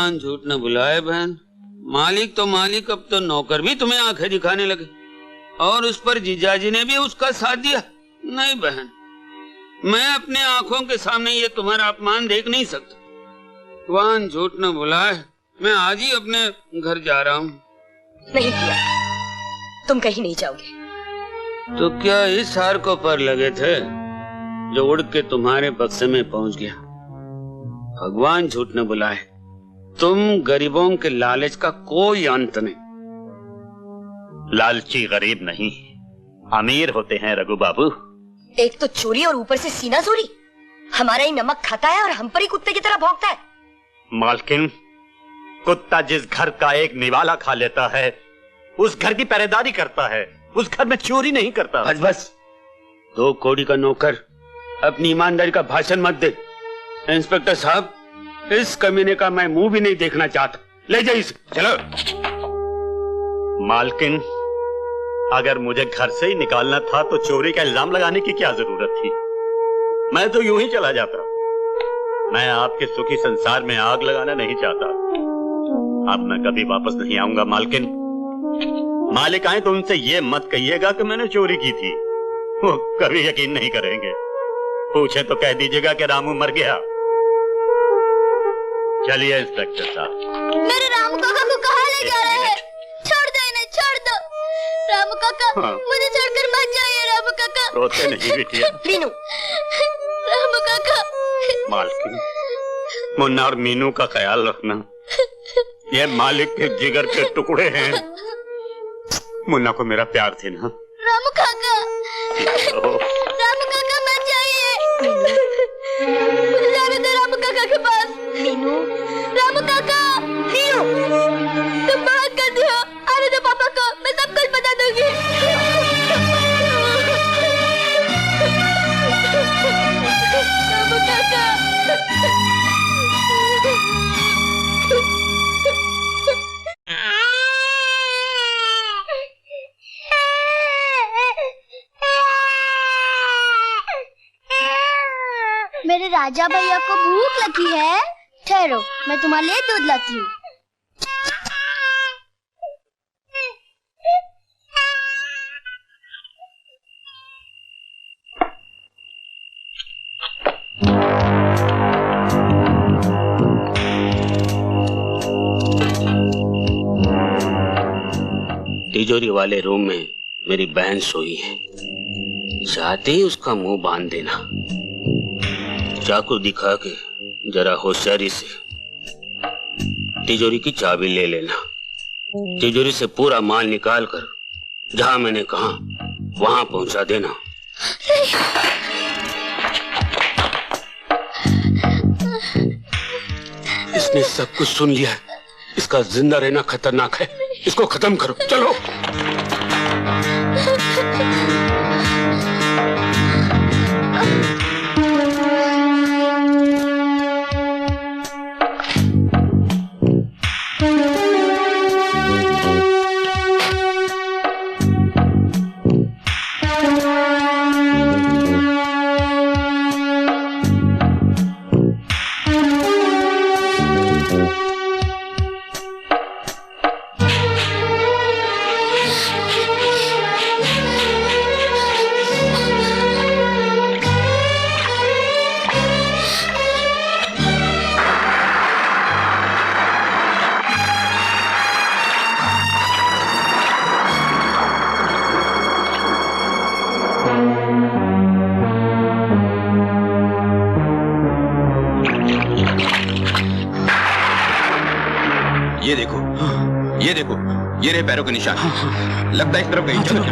भगवान झूठ न बुलाए बहन, मालिक तो मालिक, अब तो नौकर भी तुम्हें आंखें दिखाने लगे। और उस पर जीजाजी ने भी उसका साथ दिया। नहीं बहन, मैं अपने आंखों के सामने ये तुम्हारा अपमान देख नहीं सकता। भगवान झूठ न बुलाए, मैं आज ही अपने घर जा रहा हूँ। नहीं किया, तुम कहीं नहीं जाओगे। तो क्या इस हार को पर लगे थे जो उड़ के तुम्हारे बक्से में पहुंच गया? भगवान झूठ न बुलाए, तुम गरीबों के लालच का कोई अंत नहीं। लालची गरीब नहीं, अमीर होते हैं रघु बाबू। एक तो चोरी और ऊपर से सीना चोरी। हमारा ही नमक खाता है और हम पर ही कुत्ते की तरह भौंकता है। मालकिन, कुत्ता जिस घर का एक निवाला खा लेता है उस घर की पहरेदारी करता है, उस घर में चोरी नहीं करता। बस बस, 2 कौड़ी का नौकर अपनी ईमानदारी का भाषण मत दे। इंस्पेक्टर साहब, इस कमीने का मैं मुंह भी नहीं देखना चाहता। ले जाइए इसे, चलो। मालकिन, अगर मुझे घर से ही निकालना था तो चोरी का इल्जाम लगाने की क्या जरूरत थी? मैं तो यूं ही चला जाता। मैं आपके सुखी संसार में आग लगाना नहीं चाहता। अब मैं कभी वापस नहीं आऊंगा मालकिन। मालिक आए तो उनसे ये मत कहिएगा कि मैंने चोरी की थी, वो कभी यकीन नहीं करेंगे। पूछे तो कह दीजिएगा कि रामू मर गया। चलिए इंस्पेक्टर साहब। मेरे रामू काका को कहाँ ले जा रहे हैं? छोड़ दो इन्हें, छोड़ दो। रामू काका, मुझे छोड़कर मत जाइए। रामू काका, रोते नहीं बिटिया। मीनू, रामू काका। मालकिन, मुन्ना और मीनू का ख्याल रखना। ये मालिक के जिगर के टुकड़े हैं। मुन्ना को मेरा प्यार थे ना। रामू काका, रामू काका मत जाइए। मुझे जाने दो रामू काका के पास। मीनू, रामू काका। मीनू, तुम बहुत गंदे हो। आने दो पापा को, मैं सब कुछ बता दूंगी। रामू काका। मेरे राजा भैया को भूख लगी है। ठहरो, मैं तुम्हारे लिए दूध लाती हूँ। तिजोरी वाले रूम में मेरी बहन सोई है। चाहते ही उसका मुंह बांध देना। चाकू दिखा के जरा होशियारी से तिजोरी की चाबी ले लेना। तिजोरी से पूरा माल निकाल कर जहां मैंने कहा वहां पहुंचा देना। इसने सब कुछ सुन लिया है। इसका जिंदा रहना खतरनाक है। इसको खत्म करो, चलो। ये देखो, ये देखो, ये रहे पैरों के निशान। लगता है इस तरफ गई। चलो।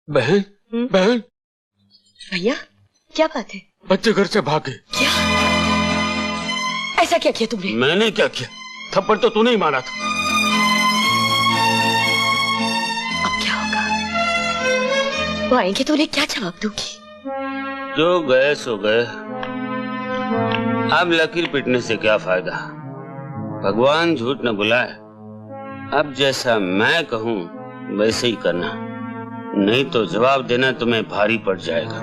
बहन बहन, भैया क्या बात है? बच्चे घर से भागे। क्या? ऐसा क्या किया तुमने? मैंने क्या किया? थप्पड़ तो तूने ही मारा था। अब क्या होगा? वो आएंगे तो उन्हें क्या जवाब दूंगी? जो गए सो गए, अब लकीर पीटने से क्या फायदा? भगवान झूठ न बुलाए। अब जैसा मैं कहूँ वैसे ही करना, नहीं तो जवाब देना तुम्हें भारी पड़ जाएगा।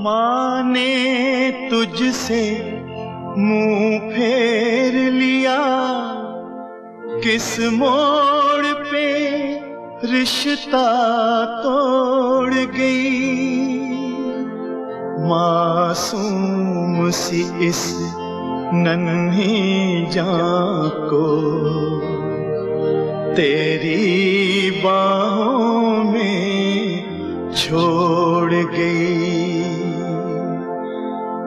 माँ ने तुझसे मुंह फेर लिया, किस मोड़ पे रिश्ता तोड़ गई। मासूम सी इस नन्ही जान को तेरी बाहों में छोड़ गई।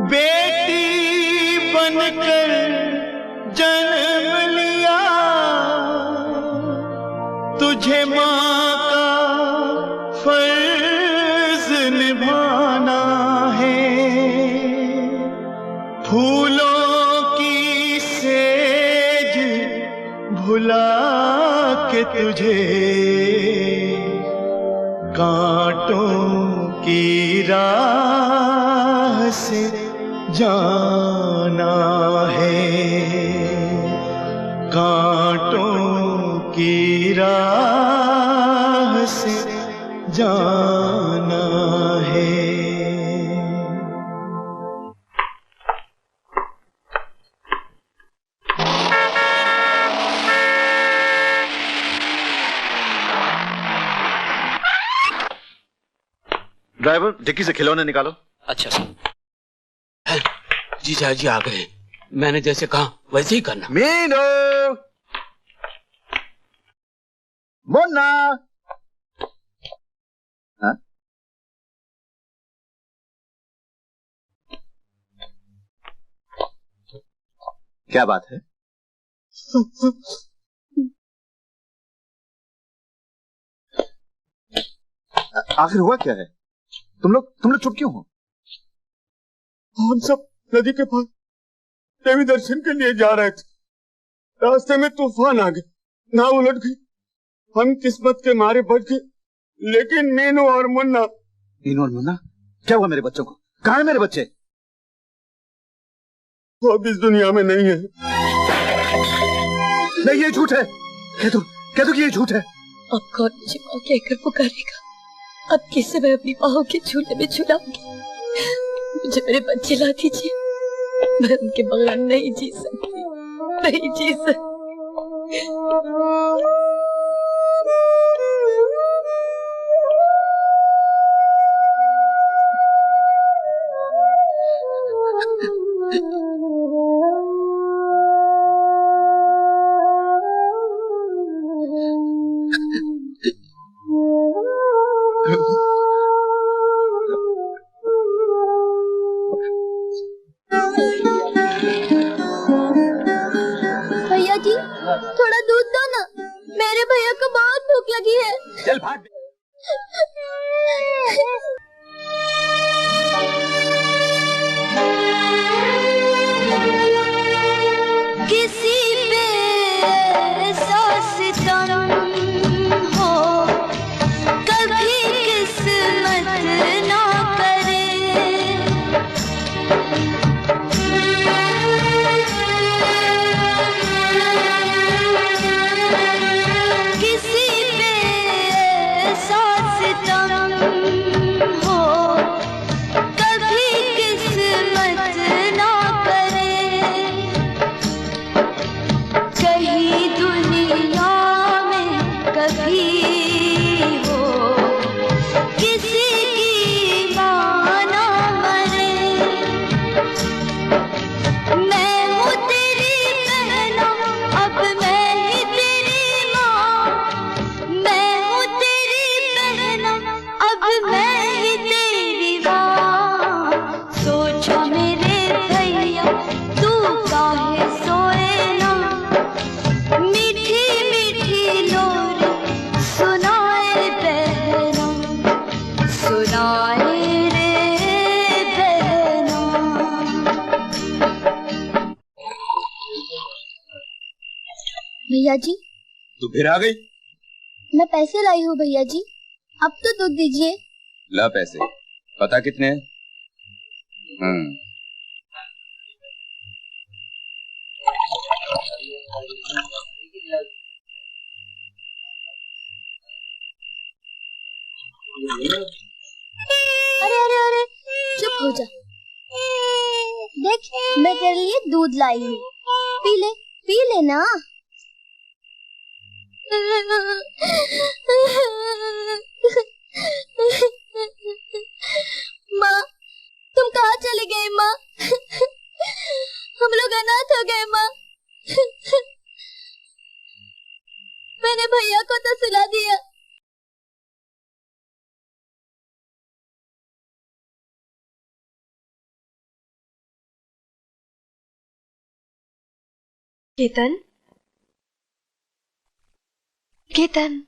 बेटी बनकर जन्म लिया, तुझे माँ का फर्ज निभाना है। फूलों की सेज भुला के तुझे कांटों की राह से जाना है। कांटों की राह से जाना है। ड्राइवर, डिक्की से खिलौने निकालो। अच्छा सर। जीजा जी आ गए। मैंने जैसे कहा वैसे ही करना। मीनू, मुन्ना। हाँ? क्या बात है? आखिर हुआ क्या है? तुम लोग चुप क्यों हो? हम सब नदी के पास देवी दर्शन के लिए जा रहे थे। रास्ते में तूफान आ गए, नाव उलट गई। हम किस्मत के मारे बच गए, लेकिन मीनू और मुन्ना। क्या हुआ मेरे बच्चों को? कहाँ है मेरे बच्चे? वो अब इस दुनिया में नहीं है। नहीं, ये झूठ है। कह दो कि ये झूठ है। अब कौन मुझे माँ कहकर पुकारेगा? अब किसे मैं अपनी बाहों के झूले में झुलाऊंगी? मुझे मेरे बच्चे ला दीजिए, मैं उनके बगैर नहीं जी सकती, नहीं जी सकती। भैया जी, थोड़ा दूध दो ना, मेरे भैया को बहुत भूख लगी है। चल भाग। किसी पे ऐसा सितम हो, कभी किस्मत ना करे। किसी पे ऐसा सितम भैया जी, तू फिर आ गई? मैं पैसे लाई हूँ भैया जी, अब तो दूध दीजिए। ला पैसे। पता कितने हैं? अरे अरे अरे, चुप हो जा। देख, मैं तेरे लिए दूध लाई हूँ, पी ले ना। माँ, तुम कहाँ चले गए माँ? हम लोग अनाथ हो गए माँ। मैंने भैया को तो सुला दिया। केतन, केतन,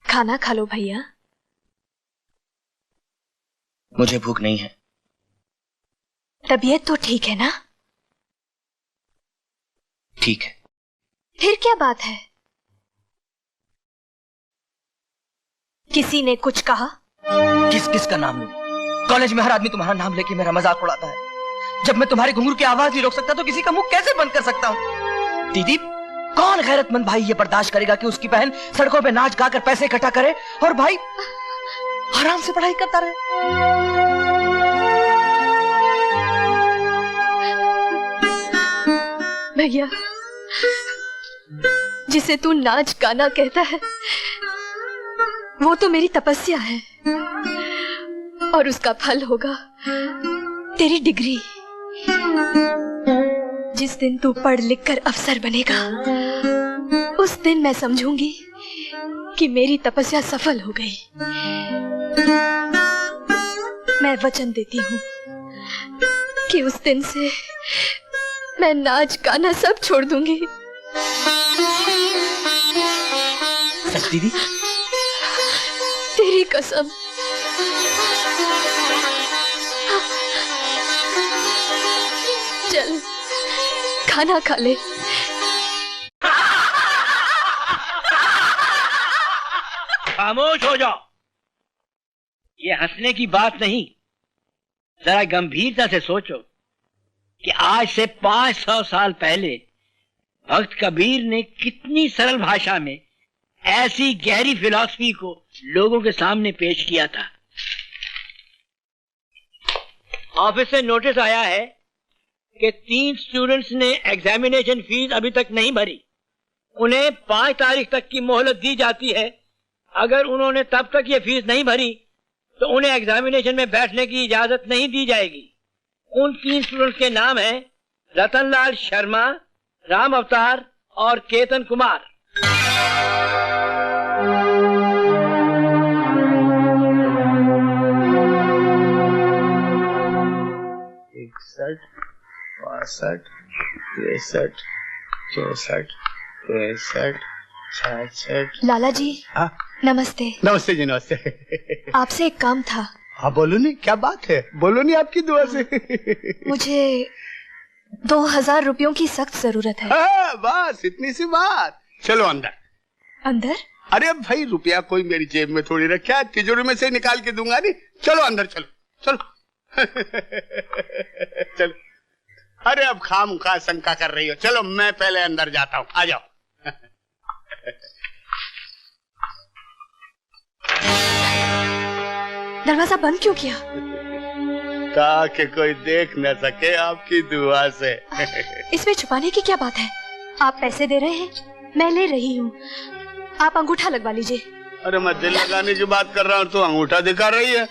खाना खा लो भैया। मुझे भूख नहीं है। तबीयत तो ठीक है ना? ठीक है। फिर क्या बात है? किसी ने कुछ कहा? किस का नाम लूं? कॉलेज में हर आदमी तुम्हारा नाम लेके मेरा मजाक उड़ाता है। जब मैं तुम्हारी घुंघरू की आवाज नहीं रोक सकता तो किसी का मुंह कैसे बंद कर सकता हूँ? दीदी, कौन गैरतमंद भाई ये बर्दाश्त करेगा कि उसकी बहन सड़कों पे नाच गाकर पैसे इकट्ठा करे और भाई आराम से पढ़ाई करता रहे? भैया, जिसे तू नाच गाना कहता है वो तो मेरी तपस्या है और उसका फल होगा तेरी डिग्री। जिस दिन तू पढ़ लिख कर अफसर बनेगा उस दिन मैं समझूंगी कि मेरी तपस्या सफल हो गई। मैं वचन देती हूँ कि उस दिन से मैं नाच गाना सब छोड़ दूंगी। सच दीदी? तेरी कसम। चल खाना खा ले। खामोश हो जाओ। ये हंसने की बात नहीं, जरा गंभीरता से सोचो कि आज से 500 साल पहले भक्त कबीर ने कितनी सरल भाषा में ऐसी गहरी फिलॉसफी को लोगों के सामने पेश किया था। ऑफिस से नोटिस आया है कि 3 स्टूडेंट्स ने एग्जामिनेशन फीस अभी तक नहीं भरी। उन्हें 5 तारीख तक की मोहलत दी जाती है। अगर उन्होंने तब तक ये फीस नहीं भरी तो उन्हें एग्जामिनेशन में बैठने की इजाजत नहीं दी जाएगी। उन 3 स्टूडेंट्स के नाम हैं रतनलाल शर्मा, राम अवतार और केतन कुमार। इकसठ, 62, 63, 64, 65, 66। लाला जी, नमस्ते। नमस्ते जी, नमस्ते। आपसे एक काम था। हाँ बोलो नहीं, क्या बात है? बोलो नहीं, आपकी दुआ से। मुझे 2000 रुपयों की सख्त जरूरत है। बस इतनी सी बात। चलो अंदर। अंदर? अरे भाई, रुपया कोई मेरी जेब में थोड़ी रखा है, तिजोरी में से निकाल के दूंगा। नहीं, चलो अंदर, चलो चलो। चलो। अरे अब खामखा शंका कर रही हो, चलो मैं पहले अंदर जाता हूँ, आ जाओ। दरवाजा बंद क्यों किया? कहा कि कोई देख न सके आपकी दुआ से। इसमें छुपाने की क्या बात है? आप पैसे दे रहे हैं, मैं ले रही हूँ। आप अंगूठा लगवा लीजिए। अरे मैं दिल लगाने की बात कर रहा हूँ तो अंगूठा दिखा रही है।